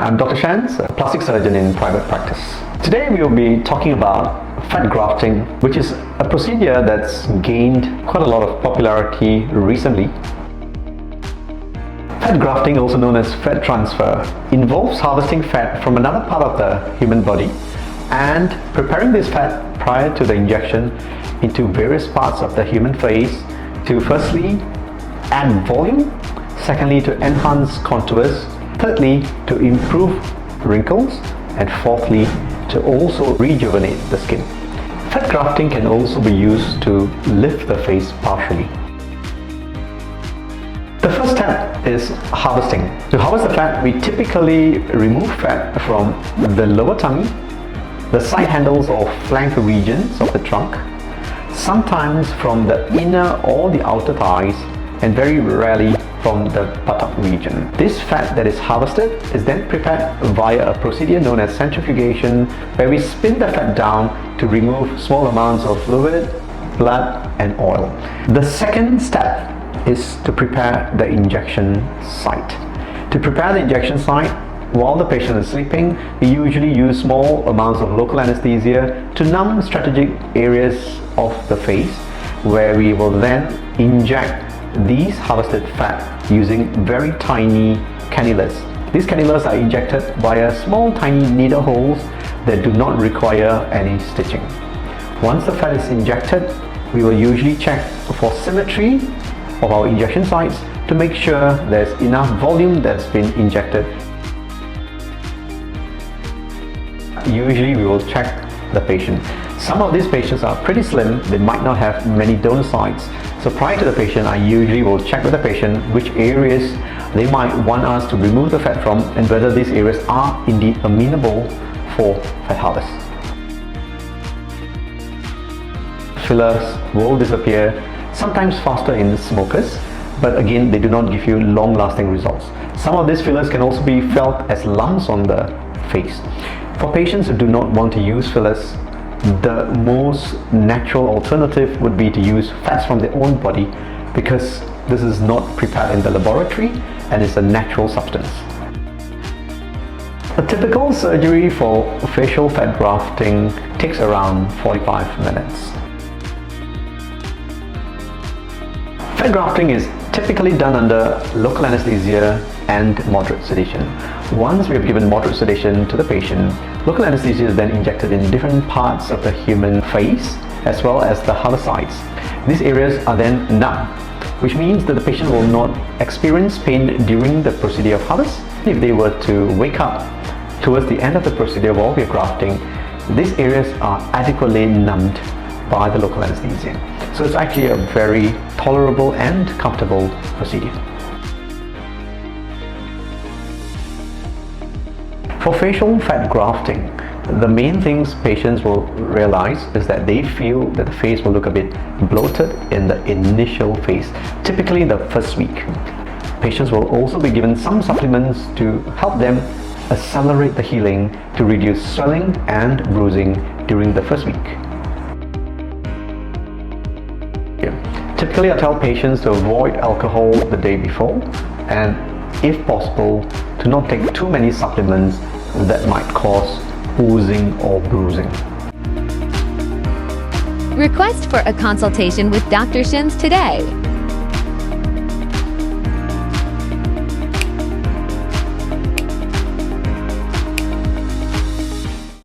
I'm Dr. Shens, a plastic surgeon in private practice. Today we will be talking about fat grafting, which is a procedure that's gained quite a lot of popularity recently. Fat grafting, also known as fat transfer, involves harvesting fat from another part of the human body and preparing this fat prior to the injection into various parts of the human face to firstly add volume, secondly to enhance contours, thirdly to improve wrinkles, and fourthly to also rejuvenate the skin. Fat grafting can also be used to lift the face partially. The first step is harvesting. To harvest the fat, we typically remove fat from the lower tummy, the side handles or flank regions of the trunk, sometimes from the inner or the outer thighs, and very rarely from the buttock region. This fat that is harvested is then prepared via a procedure known as centrifugation, where we spin the fat down to remove small amounts of fluid, blood, and oil. The second step is to prepare the injection site. To prepare the injection site, while the patient is sleeping, we usually use small amounts of local anesthesia to numb strategic areas of the face, where we will then inject these harvested fat using very tiny cannulas. These cannulas are injected via small tiny needle holes that do not require any stitching. Once the fat is injected, we will usually check for symmetry of our injection sites to make sure there's enough volume that's been injected. Usually we will check the patient. Some of these patients are pretty slim, they might not have many donor sites. So prior to the patient, I usually will check with the patient which areas they might want us to remove the fat from and whether these areas are indeed amenable for fat harvest. Fillers will disappear, sometimes faster in smokers, but again they do not give you long-lasting results. Some of these fillers can also be felt as lumps on the face. For patients who do not want to use fillers, the most natural alternative would be to use fats from their own body, because this is not prepared in the laboratory and is a natural substance. A typical surgery for facial fat grafting takes around 45 minutes. Fat grafting is typically done under local anesthesia and moderate sedation. Once we have given moderate sedation to the patient, local anesthesia is then injected in different parts of the human face as well as the other sides. These areas are then numb, which means that the patient will not experience pain during the procedure of harvest. If they were to wake up towards the end of the procedure while we are grafting, these areas are adequately numbed by the local anesthesia. So it's actually a very tolerable and comfortable procedure. For facial fat grafting, the main things patients will realize is that they feel that the face will look a bit bloated in the initial phase, typically the first week. Patients will also be given some supplements to help them accelerate the healing to reduce swelling and bruising during the first week. Typically, I tell patients to avoid alcohol the day before and, if possible, to not take too many supplements that might cause oozing or bruising. Request for a consultation with Dr. Shens today.